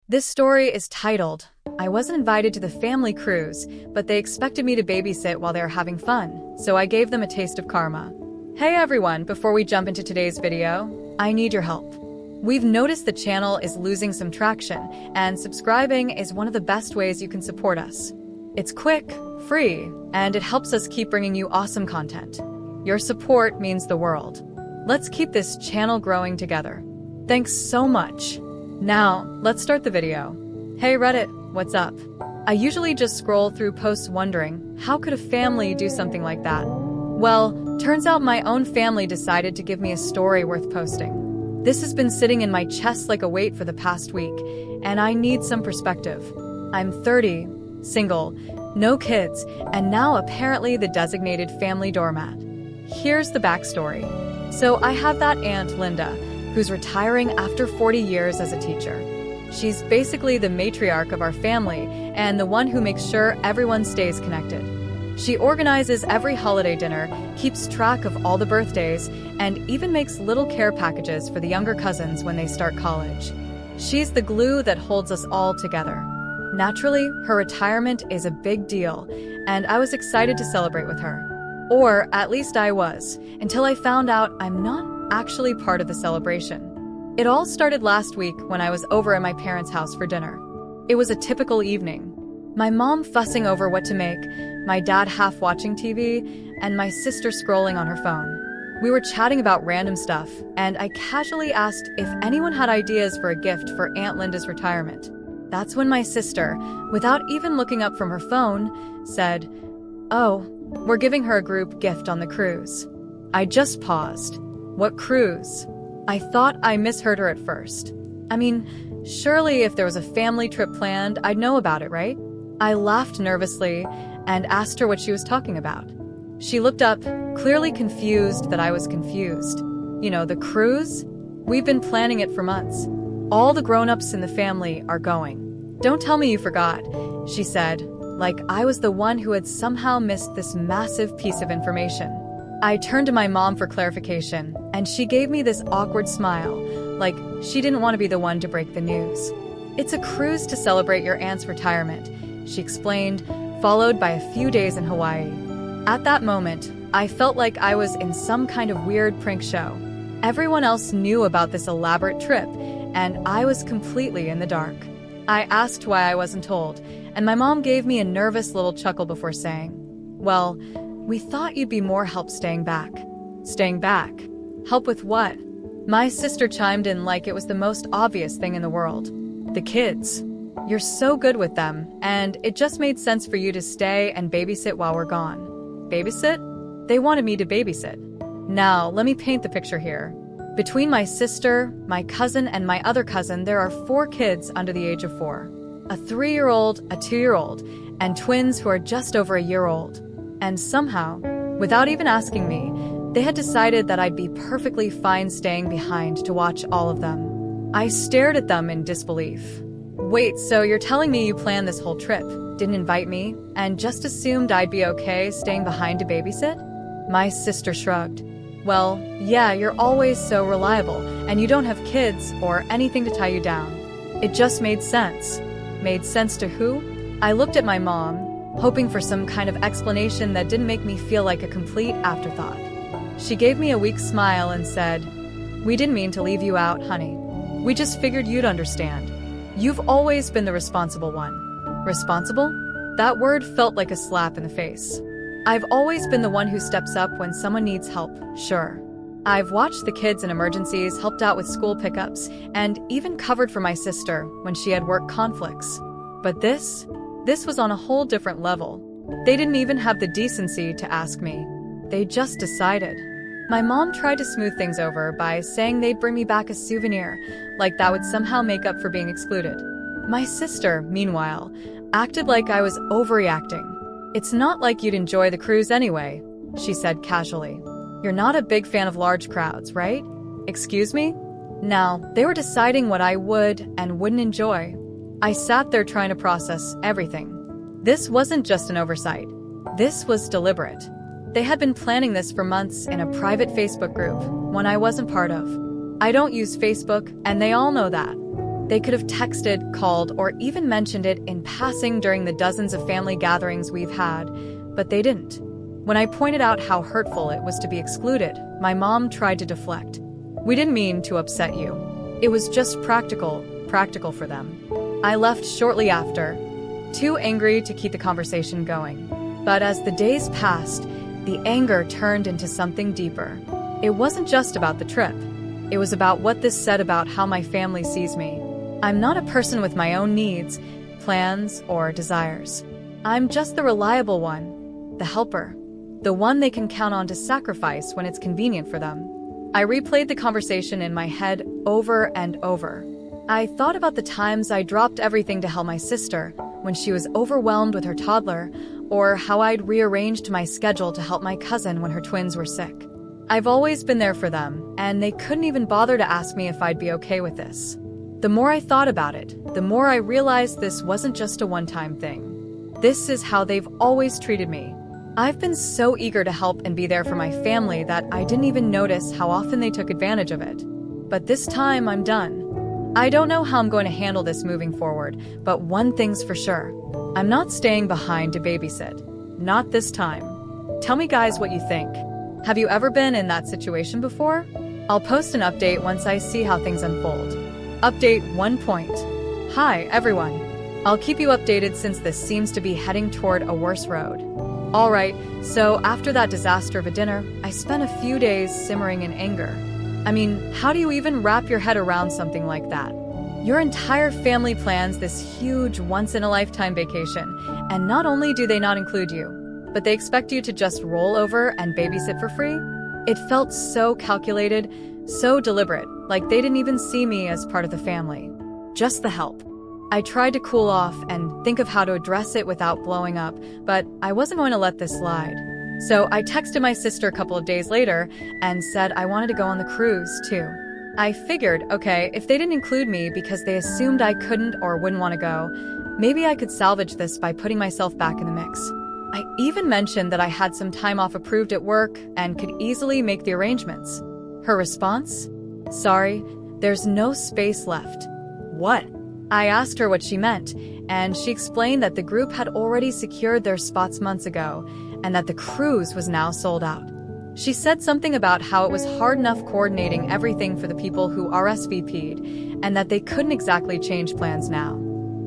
This story is titled, I wasn't invited to the family cruise, but they expected me to babysit while they were having fun, so I gave them a taste of karma. Hey everyone, before we jump into today's video, I need your help. We've noticed the channel is losing some traction, and subscribing is one of the best ways you can support us. It's quick, free, and it helps us keep bringing you awesome content. Your support means the world. Let's keep this channel growing together. Thanks so much. Now, let's start the video. Hey Reddit, what's up? I usually just scroll through posts wondering, how could a family do something like that? Well, turns out my own family decided to give me a story worth posting. This has been sitting in my chest like a weight for the past week, and I need some perspective. I'm 30, single, no kids, and now apparently the designated family doormat. Here's the backstory. So I have that aunt, Linda, who's retiring after 40 years as a teacher. She's basically the matriarch of our family and the one who makes sure everyone stays connected. She organizes every holiday dinner, keeps track of all the birthdays, and even makes little care packages for the younger cousins when they start college. She's the glue that holds us all together. Naturally, her retirement is a big deal, and I was excited to celebrate with her. Or at least I was, until I found out I'm not actually part of the celebration. It all started last week when I was over at my parents' house for dinner. It was a typical evening. My mom fussing over what to make, my dad half watching TV, and my sister scrolling on her phone. We were chatting about random stuff, and I casually asked if anyone had ideas for a gift for Aunt Linda's retirement. That's when my sister, without even looking up from her phone, said, "Oh, we're giving her a group gift on the cruise." I just paused. What cruise? I thought I misheard her at first. I mean, surely if there was a family trip planned, I'd know about it, right? I laughed nervously and asked her what she was talking about. She looked up, clearly confused that I was confused. You know, the cruise? We've been planning it for months. All the grown-ups in the family are going. Don't tell me you forgot, she said, like I was the one who had somehow missed this massive piece of information. I turned to my mom for clarification, and she gave me this awkward smile, like she didn't want to be the one to break the news. It's a cruise to celebrate your aunt's retirement, she explained, followed by a few days in Hawaii. At that moment, I felt like I was in some kind of weird prank show. Everyone else knew about this elaborate trip, and I was completely in the dark. I asked why I wasn't told, and my mom gave me a nervous little chuckle before saying, "Well, we thought you'd be more help staying back." Staying back? Help with what? My sister chimed in like it was the most obvious thing in the world. The kids. You're so good with them, and it just made sense for you to stay and babysit while we're gone. Babysit? They wanted me to babysit. Now, let me paint the picture here. Between my sister, my cousin, and my other cousin, there are 4 kids under the age of 4. A 3-year-old, a 2-year-old, and twins who are just over a year old. And somehow, without even asking me, they had decided that I'd be perfectly fine staying behind to watch all of them. I stared at them in disbelief. Wait, so you're telling me you planned this whole trip, didn't invite me, and just assumed I'd be okay staying behind to babysit? My sister shrugged. Well, yeah, you're always so reliable, and you don't have kids or anything to tie you down. It just made sense. Made sense to who? I looked at my mom, hoping for some kind of explanation that didn't make me feel like a complete afterthought. She gave me a weak smile and said, "We didn't mean to leave you out, honey. We just figured you'd understand. You've always been the responsible one." Responsible? That word felt like a slap in the face. I've always been the one who steps up when someone needs help, sure. I've watched the kids in emergencies, helped out with school pickups, and even covered for my sister when she had work conflicts. But this was on a whole different level. They didn't even have the decency to ask me. They just decided. My mom tried to smooth things over by saying they'd bring me back a souvenir, like that would somehow make up for being excluded. My sister, meanwhile, acted like I was overreacting. "It's not like you'd enjoy the cruise anyway," she said casually. "You're not a big fan of large crowds, right?" Excuse me? Now, they were deciding what I would and wouldn't enjoy. I sat there trying to process everything. This wasn't just an oversight. This was deliberate. They had been planning this for months in a private Facebook group, one I wasn't part of. I don't use Facebook, and they all know that. They could have texted, called, or even mentioned it in passing during the dozens of family gatherings we've had, but they didn't. When I pointed out how hurtful it was to be excluded, my mom tried to deflect. We didn't mean to upset you. It was just practical for them. I left shortly after, too angry to keep the conversation going. But as the days passed, the anger turned into something deeper. It wasn't just about the trip. It was about what this said about how my family sees me. I'm not a person with my own needs, plans, or desires. I'm just the reliable one, the helper, the one they can count on to sacrifice when it's convenient for them. I replayed the conversation in my head over and over. I thought about the times I dropped everything to help my sister when she was overwhelmed with her toddler, or how I'd rearranged my schedule to help my cousin when her twins were sick. I've always been there for them, and they couldn't even bother to ask me if I'd be okay with this. The more I thought about it, the more I realized this wasn't just a one-time thing. This is how they've always treated me. I've been so eager to help and be there for my family that I didn't even notice how often they took advantage of it. But this time, I'm done. I don't know how I'm going to handle this moving forward, but one thing's for sure. I'm not staying behind to babysit. Not this time. Tell me guys what you think. Have you ever been in that situation before? I'll post an update once I see how things unfold. Update 1 point. Hi, everyone. I'll keep you updated since this seems to be heading toward a worse road. Alright, so after that disaster of a dinner, I spent a few days simmering in anger. I mean, how do you even wrap your head around something like that? Your entire family plans this huge once-in-a-lifetime vacation, and not only do they not include you, but they expect you to just roll over and babysit for free? It felt so calculated, so deliberate, like they didn't even see me as part of the family. Just the help. I tried to cool off and think of how to address it without blowing up, but I wasn't going to let this slide. So I texted my sister a couple of days later and said I wanted to go on the cruise, too. I figured, okay, if they didn't include me because they assumed I couldn't or wouldn't want to go, maybe I could salvage this by putting myself back in the mix. I even mentioned that I had some time off approved at work and could easily make the arrangements. Her response? Sorry, there's no space left. What? I asked her what she meant, and she explained that the group had already secured their spots months ago, and that the cruise was now sold out. She said something about how it was hard enough coordinating everything for the people who RSVP'd, and that they couldn't exactly change plans now.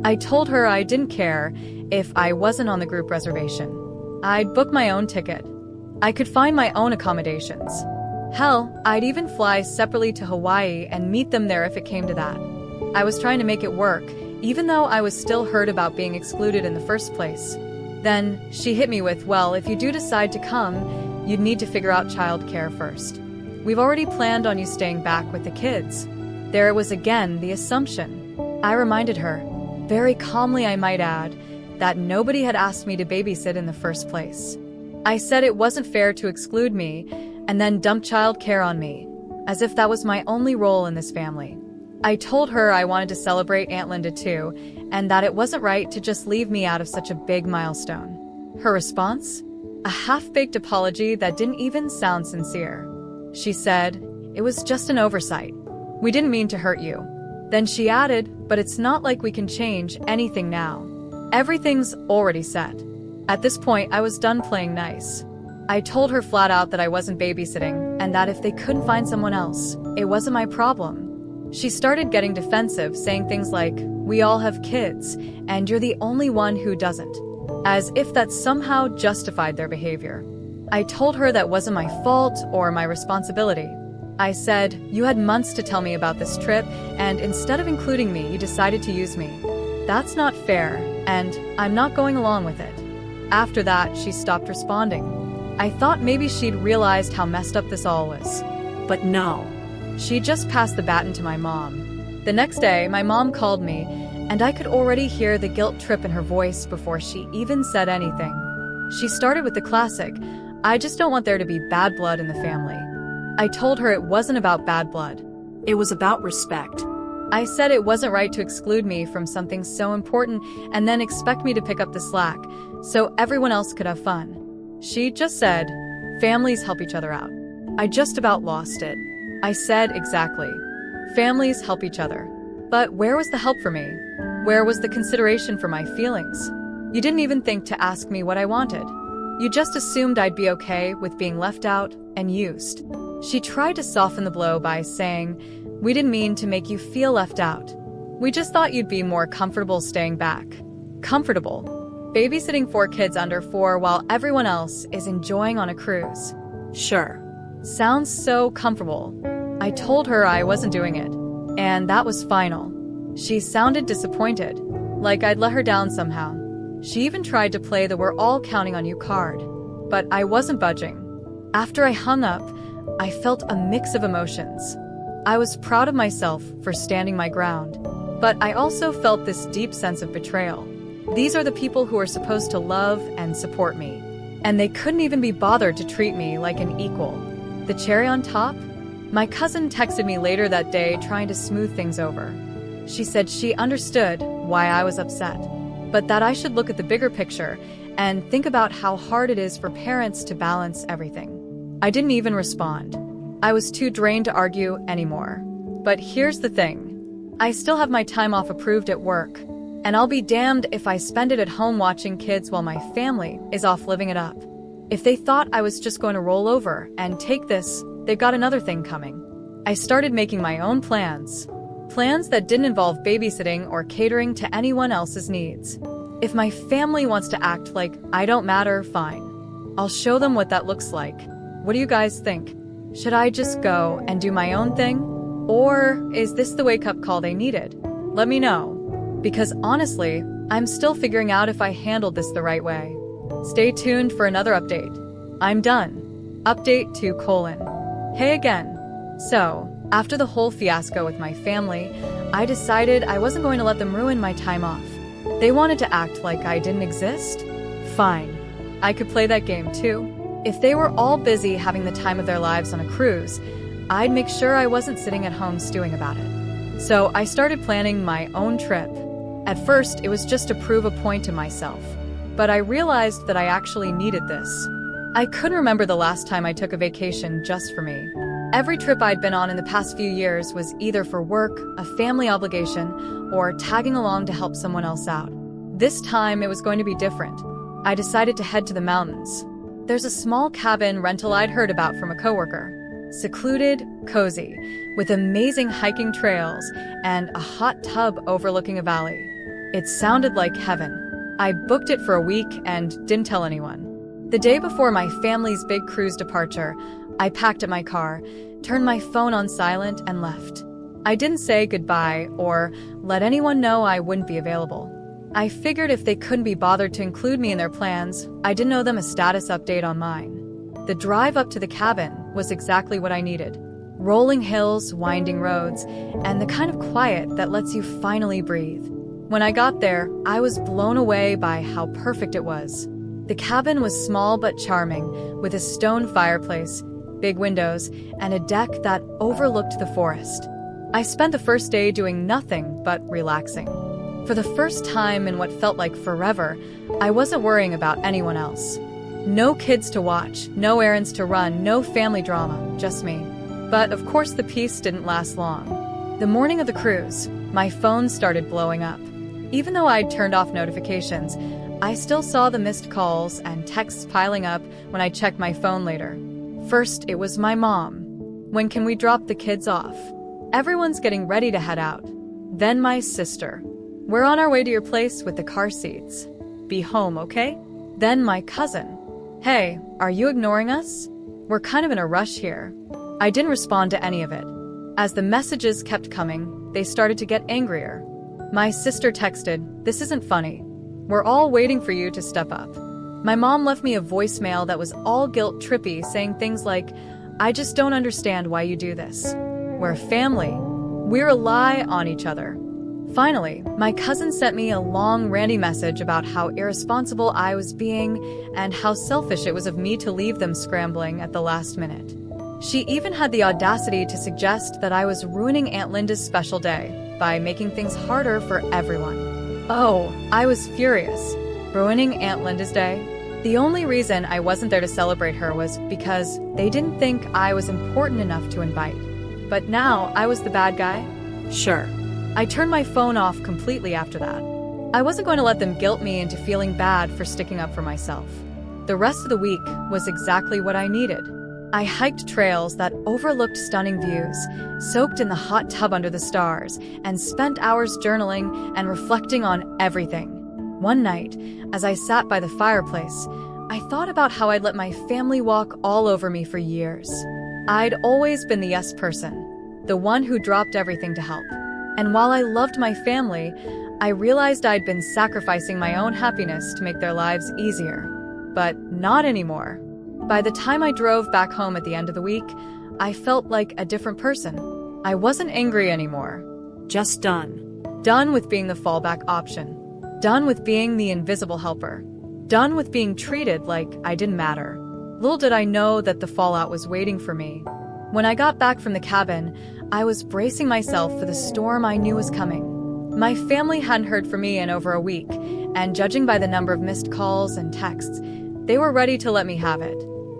I told her I didn't care if I wasn't on the group reservation. I'd book my own ticket. I could find my own accommodations. Hell, I'd even fly separately to Hawaii and meet them there if it came to that. I was trying to make it work, even though I was still hurt about being excluded in the first place. Then she hit me with, well, if you do decide to come, you'd need to figure out childcare first. We've already planned on you staying back with the kids. There it was again, the assumption. I reminded her, very calmly I might add, that nobody had asked me to babysit in the first place. I said it wasn't fair to exclude me and then dump childcare on me, as if that was my only role in this family. I told her I wanted to celebrate Aunt Linda too, and that it wasn't right to just leave me out of such a big milestone. Her response? A half-baked apology that didn't even sound sincere. She said, it was just an oversight. We didn't mean to hurt you. Then she added, but it's not like we can change anything now. Everything's already set. At this point, I was done playing nice. I told her flat out that I wasn't babysitting, and that if they couldn't find someone else, it wasn't my problem. She started getting defensive, saying things like, we all have kids, and you're the only one who doesn't, as if that somehow justified their behavior. I told her that wasn't my fault or my responsibility. I said, you had months to tell me about this trip, and instead of including me, you decided to use me. That's not fair, and I'm not going along with it. After that, she stopped responding. I thought maybe she'd realized how messed up this all was. But no. She just passed the baton to my mom. The next day, my mom called me, and I could already hear the guilt trip in her voice before she even said anything. She started with the classic, I just don't want there to be bad blood in the family. I told her it wasn't about bad blood. It was about respect. I said it wasn't right to exclude me from something so important and then expect me to pick up the slack so everyone else could have fun. She just said, families help each other out. I just about lost it. I said exactly. Families help each other. But where was the help for me? Where was the consideration for my feelings? You didn't even think to ask me what I wanted. You just assumed I'd be okay with being left out and used. She tried to soften the blow by saying, "We didn't mean to make you feel left out. We just thought you'd be more comfortable staying back." Comfortable? Babysitting 4 kids under 4 while everyone else is enjoying on a cruise. Sure. Sounds so comfortable. I told her I wasn't doing it, and that was final. She sounded disappointed, like I'd let her down somehow. She even tried to play the "we're all counting on you" card, but I wasn't budging. After I hung up, I felt a mix of emotions. I was proud of myself for standing my ground, but I also felt this deep sense of betrayal. These are the people who are supposed to love and support me, and they couldn't even be bothered to treat me like an equal. The cherry on top? My cousin texted me later that day trying to smooth things over. She said she understood why I was upset, but that I should look at the bigger picture and think about how hard it is for parents to balance everything. I didn't even respond. I was too drained to argue anymore. But here's the thing. I still have my time off approved at work, and I'll be damned if I spend it at home watching kids while my family is off living it up. If they thought I was just going to roll over and take this, they've got another thing coming. I started making my own plans. Plans that didn't involve babysitting or catering to anyone else's needs. If my family wants to act like I don't matter, fine. I'll show them what that looks like. What do you guys think? Should I just go and do my own thing? Or is this the wake-up call they needed? Let me know. Because honestly, I'm still figuring out if I handled this the right way. Stay tuned for another update. I'm done. Update 2: Hey again. So, after the whole fiasco with my family, I decided I wasn't going to let them ruin my time off. They wanted to act like I didn't exist? Fine. I could play that game too. If they were all busy having the time of their lives on a cruise, I'd make sure I wasn't sitting at home stewing about it. So I started planning my own trip. At first, it was just to prove a point to myself. But I realized that I actually needed this. I couldn't remember the last time I took a vacation just for me. Every trip I'd been on in the past few years was either for work, a family obligation, or tagging along to help someone else out. This time, it was going to be different. I decided to head to the mountains. There's a small cabin rental I'd heard about from a coworker. Secluded, cozy, with amazing hiking trails and a hot tub overlooking a valley. It sounded like heaven. I booked it for a week and didn't tell anyone. The day before my family's big cruise departure, I packed up my car, turned my phone on silent, and left. I didn't say goodbye or let anyone know I wouldn't be available. I figured if they couldn't be bothered to include me in their plans, I didn't owe them a status update on mine. The drive up to the cabin was exactly what I needed. Rolling hills, winding roads, and the kind of quiet that lets you finally breathe. When I got there, I was blown away by how perfect it was. The cabin was small but charming, with a stone fireplace, big windows, and a deck that overlooked the forest. I spent the first day doing nothing but relaxing. For the first time in what felt like forever, I wasn't worrying about anyone else. No kids to watch, no errands to run, no family drama, just me. But of course the peace didn't last long. The morning of the cruise, my phone started blowing up. Even though I'd turned off notifications, I still saw the missed calls and texts piling up when I checked my phone later. First, it was my mom. "When can we drop the kids off? Everyone's getting ready to head out." Then my sister. "We're on our way to your place with the car seats. Be home, okay?" Then my cousin. "Hey, are you ignoring us? We're kind of in a rush here." I didn't respond to any of it. As the messages kept coming, they started to get angrier. My sister texted, "This isn't funny. We're all waiting for you to step up." My mom left me a voicemail that was all guilt-trippy, saying things like, "I just don't understand why you do this. We're a family. We rely on each other." Finally, my cousin sent me a long, ranty message about how irresponsible I was being and how selfish it was of me to leave them scrambling at the last minute. She even had the audacity to suggest that I was ruining Aunt Linda's special day by making things harder for everyone. Oh, I was furious. Ruining Aunt Linda's day? The only reason I wasn't there to celebrate her was because they didn't think I was important enough to invite. But now I was the bad guy? Sure. I turned my phone off completely after that. I wasn't going to let them guilt me into feeling bad for sticking up for myself. The rest of the week was exactly what I needed. I hiked trails that overlooked stunning views, soaked in the hot tub under the stars, and spent hours journaling and reflecting on everything. One night, as I sat by the fireplace, I thought about how I'd let my family walk all over me for years. I'd always been the yes person, the one who dropped everything to help. And while I loved my family, I realized I'd been sacrificing my own happiness to make their lives easier. But not anymore. By the time I drove back home at the end of the week, I felt like a different person. I wasn't angry anymore. Just done. Done with being the fallback option. Done with being the invisible helper. Done with being treated like I didn't matter. Little did I know that the fallout was waiting for me. When I got back from the cabin, I was bracing myself for the storm I knew was coming. My family hadn't heard from me in over a week, and judging by the number of missed calls and texts, they were ready to let me have it.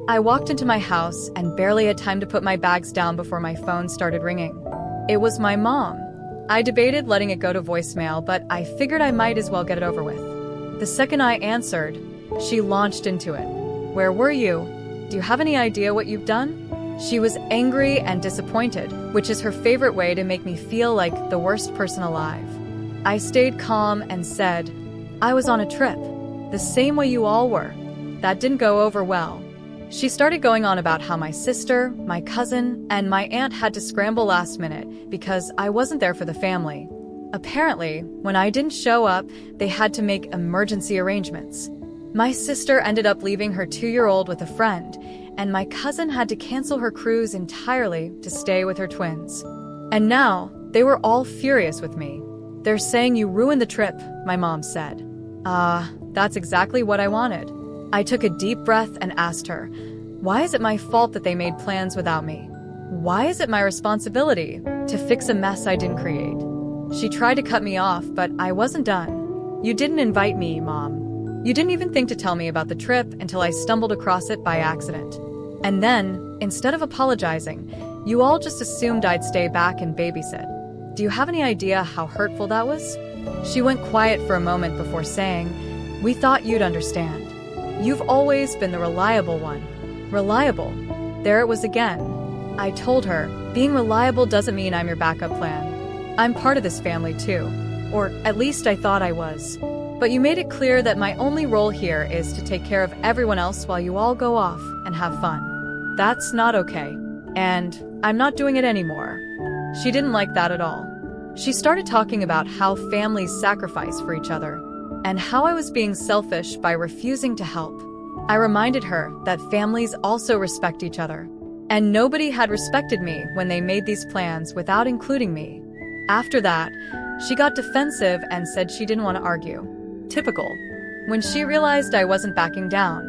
I walked into my house and barely had time to put my bags down before my phone started ringing. It was my mom. I debated letting it go to voicemail, but I figured I might as well get it over with. The second I answered, she launched into it. "Where were you? Do you have any idea what you've done?" She was angry and disappointed, which is her favorite way to make me feel like the worst person alive. I stayed calm and said, "I was on a trip, the same way you all were. That didn't go over well." She started going on about how my sister, my cousin, and my aunt had to scramble last minute because I wasn't there for the family. Apparently, when I didn't show up, they had to make emergency arrangements. My sister ended up leaving her 2-year-old with a friend, and my cousin had to cancel her cruise entirely to stay with her twins. And now, they were all furious with me. "They're saying you ruined the trip," my mom said. That's exactly what I wanted. I took a deep breath and asked her, "Why is it my fault that they made plans without me? Why is it my responsibility to fix a mess I didn't create?" She tried to cut me off, but I wasn't done. "You didn't invite me, Mom. You didn't even think to tell me about the trip until I stumbled across it by accident. And then, instead of apologizing, you all just assumed I'd stay back and babysit. Do you have any idea how hurtful that was?" She went quiet for a moment before saying, "We thought you'd understand. You've always been the reliable one." Reliable. There it was again. I told her, being reliable doesn't mean I'm your backup plan. I'm part of this family too. Or at least I thought I was. But you made it clear that my only role here is to take care of everyone else while you all go off and have fun. That's not okay. And I'm not doing it anymore. She didn't like that at all. She started talking about how families sacrifice for each other, and how I was being selfish by refusing to help. I reminded her that families also respect each other, and nobody had respected me when they made these plans without including me. After that, she got defensive and said she didn't want to argue. Typical. When she realized I wasn't backing down,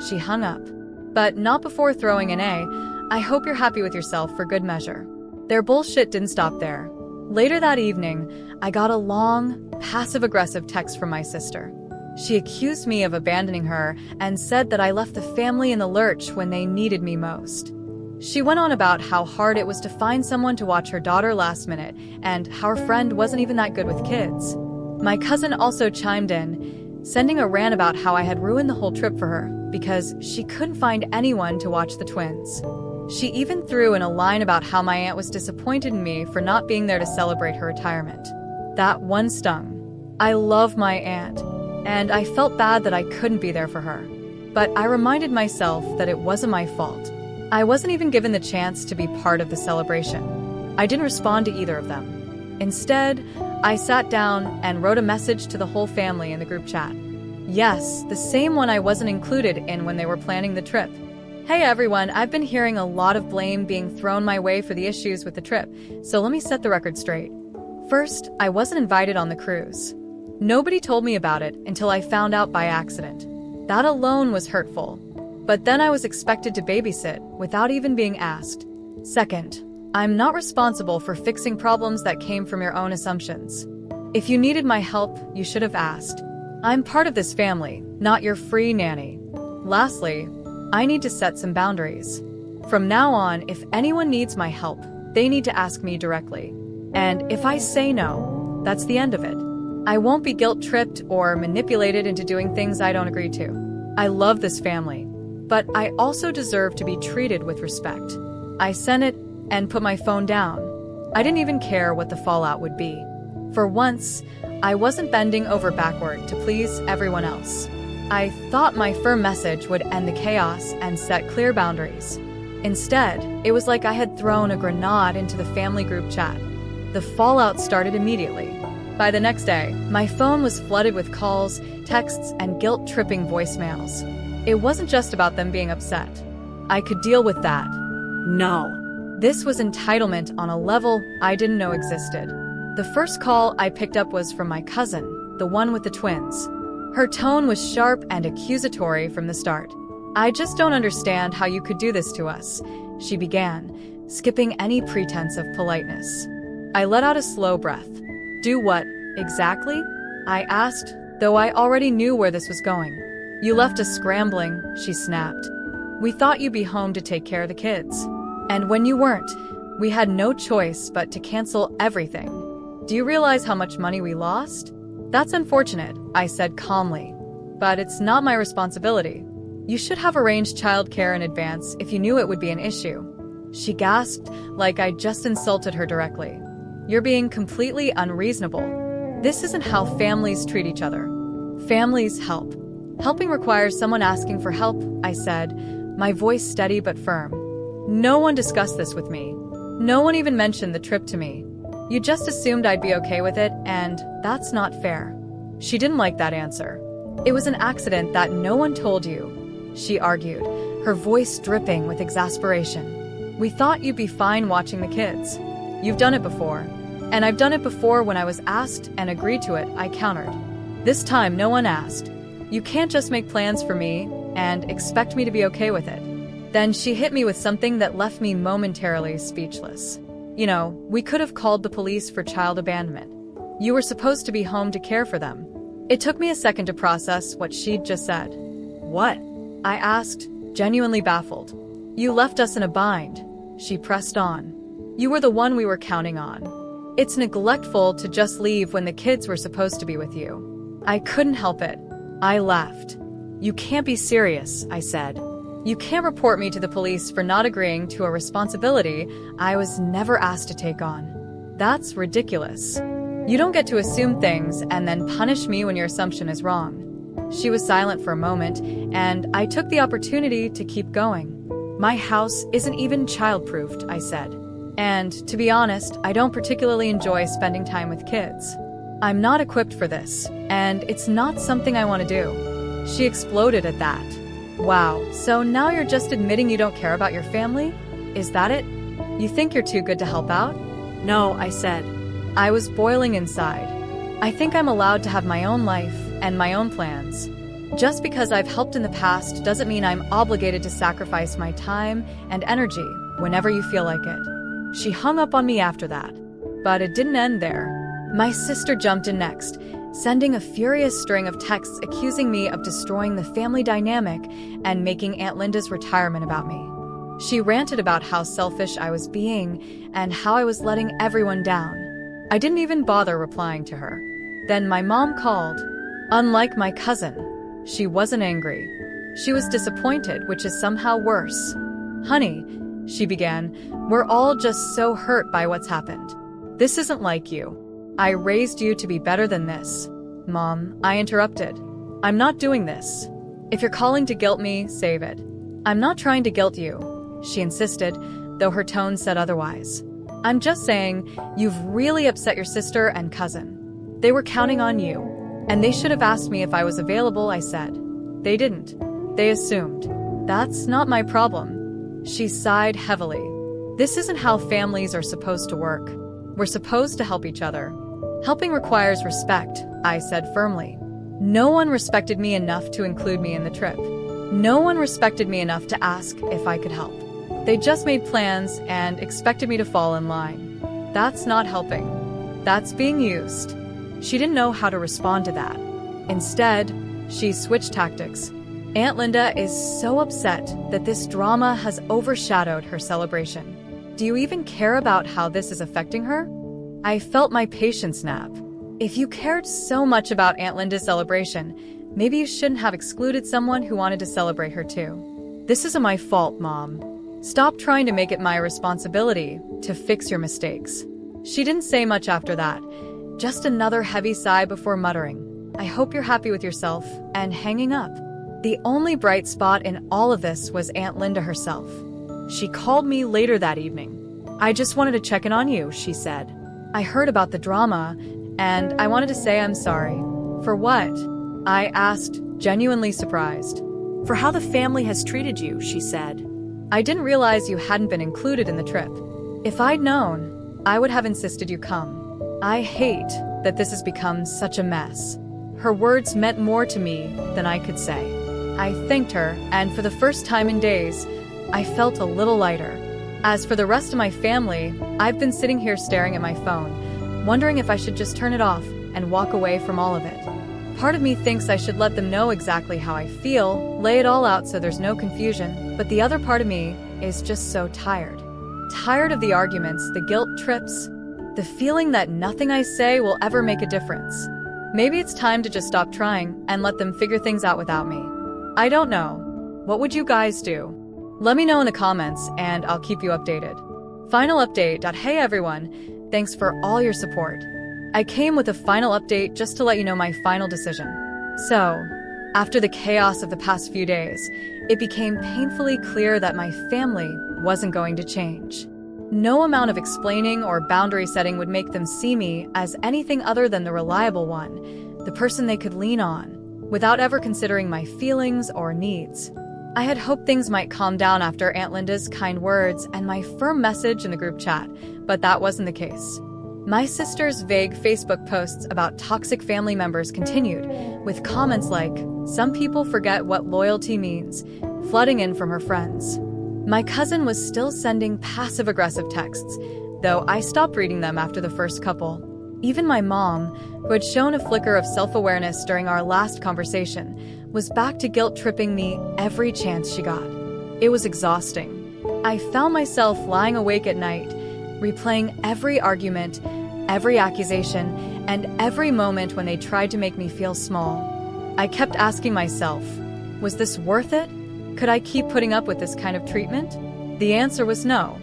she hung up. But not before throwing an "I hope you're happy with yourself" for good measure. Their bullshit didn't stop there. Later that evening, I got a long, passive-aggressive text from my sister. She accused me of abandoning her and said that I left the family in the lurch when they needed me most. She went on about how hard it was to find someone to watch her daughter last minute and how her friend wasn't even that good with kids. My cousin also chimed in, sending a rant about how I had ruined the whole trip for her because she couldn't find anyone to watch the twins. She even threw in a line about how my aunt was disappointed in me for not being there to celebrate her retirement. That one stung. I love my aunt, and I felt bad that I couldn't be there for her. But I reminded myself that it wasn't my fault. I wasn't even given the chance to be part of the celebration. I didn't respond to either of them. Instead, I sat down and wrote a message to the whole family in the group chat. Yes, the same one I wasn't included in when they were planning the trip. "Hey everyone, I've been hearing a lot of blame being thrown my way for the issues with the trip, so let me set the record straight. First, I wasn't invited on the cruise. Nobody told me about it until I found out by accident. That alone was hurtful. But then I was expected to babysit without even being asked. Second, I'm not responsible for fixing problems that came from your own assumptions. If you needed my help, you should have asked. I'm part of this family, not your free nanny. Lastly, I need to set some boundaries. From now on, if anyone needs my help, they need to ask me directly. And if I say no, That's the end of it. I won't be guilt-tripped or manipulated into doing things I don't agree to. I love this family, but I also deserve to be treated with respect. I sent it and put my phone down. I didn't even care what the fallout would be. For once, I wasn't bending over backward to please everyone else. I thought my firm message would end the chaos and set clear boundaries. Instead, it was like I had thrown a grenade into the family group chat. The fallout started immediately. By the next day, my phone was flooded with calls, texts, and guilt-tripping voicemails. It wasn't just about them being upset. I could deal with that. No. This was entitlement on a level I didn't know existed. The first call I picked up was from my cousin, the one with the twins. Her tone was sharp and accusatory from the start. "I just don't understand how you could do this to us," she began, skipping any pretense of politeness. I let out a slow breath. "Do what, exactly?" I asked, though I already knew where this was going. "You left us scrambling," she snapped. "We thought you'd be home to take care of the kids. And when you weren't, we had no choice but to cancel everything. Do you realize how much money we lost?" "That's unfortunate," I said calmly. "But it's not my responsibility. You should have arranged childcare in advance if you knew it would be an issue." She gasped like I just insulted her directly. "You're being completely unreasonable. This isn't how families treat each other. Families help. Helping requires someone asking for help," I said, my voice steady but firm. "No one discussed this with me. No one even mentioned the trip to me. You just assumed I'd be okay with it, and that's not fair." She didn't like that answer. "It was an accident that no one told you," she argued, her voice dripping with exasperation. "We thought you'd be fine watching the kids. You've done it before. And I've done it before when I was asked and agreed to it," I countered. "This time, no one asked. You can't just make plans for me and expect me to be okay with it." Then she hit me with something that left me momentarily speechless. "You know, we could have called the police for child abandonment. You were supposed to be home to care for them." It took me a second to process what she'd just said. "What?" I asked, genuinely baffled. "You left us in a bind," she pressed on. "You were the one we were counting on. It's neglectful to just leave when the kids were supposed to be with you." I couldn't help it. I laughed. "You can't be serious," I said. "You can't report me to the police for not agreeing to a responsibility I was never asked to take on. That's ridiculous. You don't get to assume things and then punish me when your assumption is wrong." She was silent for a moment, and I took the opportunity to keep going. "My house isn't even child-proofed," I said. "And, to be honest, I don't particularly enjoy spending time with kids. I'm not equipped for this, and it's not something I want to do." She exploded at that. "Wow, so now you're just admitting you don't care about your family? Is that it? You think you're too good to help out?" "No," I said. I was boiling inside. "I think I'm allowed to have my own life and my own plans. Just because I've helped in the past doesn't mean I'm obligated to sacrifice my time and energy whenever you feel like it." She hung up on me after that. But it didn't end there. My sister jumped in next, sending a furious string of texts accusing me of destroying the family dynamic and making Aunt Linda's retirement about me. She ranted about how selfish I was being and how I was letting everyone down. I didn't even bother replying to her. Then my mom called. Unlike my cousin, she wasn't angry. She was disappointed, which is somehow worse. "Honey," she began, "we're all just so hurt by what's happened. This isn't like you. I raised you to be better than this." "Mom," I interrupted. "I'm not doing this. If you're calling to guilt me, save it." "I'm not trying to guilt you," she insisted, though her tone said otherwise. "I'm just saying, you've really upset your sister and cousin. They were counting on you, and they should have asked me if I was available," I said. "They didn't. They assumed. That's not my problem." She sighed heavily. "This isn't how families are supposed to work. We're supposed to help each other. Helping requires respect," I said firmly. No one respected me enough to include me in the trip. No one respected me enough to ask if I could help. They just made plans and expected me to fall in line. That's not helping. That's being used. She didn't know how to respond to that. Instead, she switched tactics. "Aunt Linda is so upset that this drama has overshadowed her celebration. Do you even care about how this is affecting her?" I felt my patience snap. If you cared so much about Aunt Linda's celebration, maybe you shouldn't have excluded someone who wanted to celebrate her too. This isn't my fault, Mom. Stop trying to make it my responsibility to fix your mistakes. She didn't say much after that, just another heavy sigh before muttering, I hope you're happy with yourself, and hanging up. The only bright spot in all of this was Aunt Linda herself. She called me later that evening. I just wanted to check in on you, she said. I heard about the drama, and I wanted to say I'm sorry. For what? I asked, genuinely surprised. For how the family has treated you, she said. I didn't realize you hadn't been included in the trip. If I'd known, I would have insisted you come. I hate that this has become such a mess. Her words meant more to me than I could say. I thanked her, and for the first time in days, I felt a little lighter. As for the rest of my family, I've been sitting here staring at my phone, wondering if I should just turn it off and walk away from all of it. Part of me thinks I should let them know exactly how I feel, lay it all out so there's no confusion, but the other part of me is just so tired. Tired of the arguments, the guilt trips, the feeling that nothing I say will ever make a difference. Maybe it's time to just stop trying and let them figure things out without me. I don't know. What would you guys do? Let me know in the comments, and I'll keep you updated. Final update. Hey everyone, thanks for all your support. I came with a final update just to let you know my final decision. So, after the chaos of the past few days, it became painfully clear that my family wasn't going to change. No amount of explaining or boundary setting would make them see me as anything other than the reliable one, the person they could lean on, without ever considering my feelings or needs. I had hoped things might calm down after Aunt Linda's kind words and my firm message in the group chat, but that wasn't the case. My sister's vague Facebook posts about toxic family members continued, with comments like, "Some people forget what loyalty means," flooding in from her friends. My cousin was still sending passive-aggressive texts, though I stopped reading them after the first couple. Even my mom, who had shown a flicker of self-awareness during our last conversation, was back to guilt-tripping me every chance she got. It was exhausting. I found myself lying awake at night, replaying every argument, every accusation, and every moment when they tried to make me feel small. I kept asking myself, was this worth it? Could I keep putting up with this kind of treatment? The answer was no.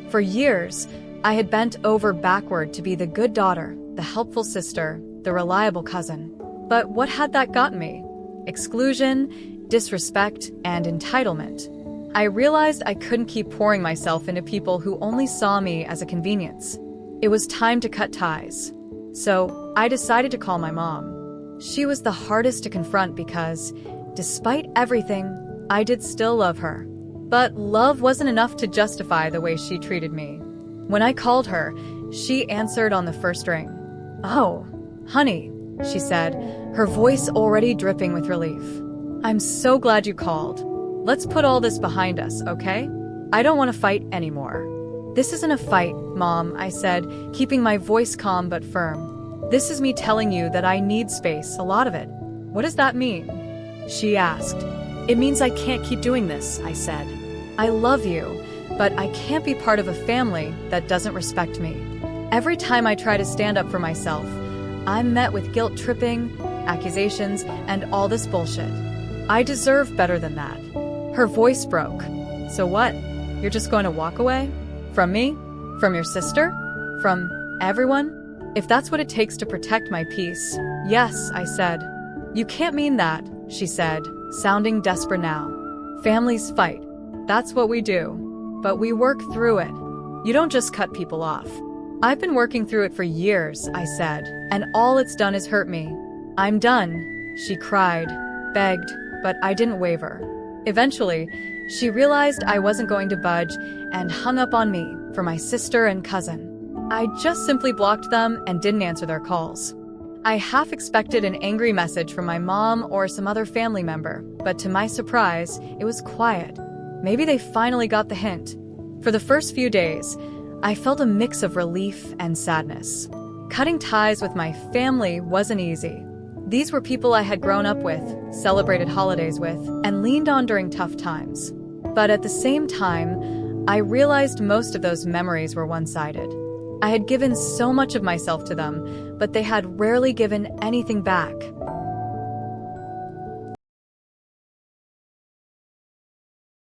For years, I had bent over backward to be the good daughter, the helpful sister, the reliable cousin. But what had that gotten me? Exclusion, disrespect, and entitlement. I realized I couldn't keep pouring myself into people who only saw me as a convenience. It was time to cut ties. So, I decided to call my mom. She was the hardest to confront because, despite everything, I did still love her. But love wasn't enough to justify the way she treated me. When I called her, she answered on the first ring. "Oh, honey," she said, her voice already dripping with relief. "I'm so glad you called. Let's put all this behind us, okay? I don't want to fight anymore." "This isn't a fight, Mom," I said, keeping my voice calm but firm. "This is me telling you that I need space, a lot of it." "What does that mean?" she asked. "It means I can't keep doing this," I said. "I love you, but I can't be part of a family that doesn't respect me. Every time I try to stand up for myself, I'm met with guilt-tripping, accusations, and all this bullshit. I deserve better than that." Her voice broke. "So what? You're just going to walk away? From me? From your sister? From everyone? If that's what it takes to protect my peace." "Yes," I said. "You can't mean that," she said, sounding desperate now. "Families fight. That's what we do. But we work through it. You don't just cut people off." "I've been working through it for years," I said, "and all it's done is hurt me." "I'm done," she cried, begged, but I didn't waver. Eventually, she realized I wasn't going to budge and hung up on me for my sister and cousin. I just simply blocked them and didn't answer their calls. I half expected an angry message from my mom or some other family member, but to my surprise, it was quiet. Maybe they finally got the hint. For the first few days, I felt a mix of relief and sadness. Cutting ties with my family wasn't easy. These were people I had grown up with, celebrated holidays with, and leaned on during tough times. But at the same time, I realized most of those memories were one-sided. I had given so much of myself to them, but they had rarely given anything back.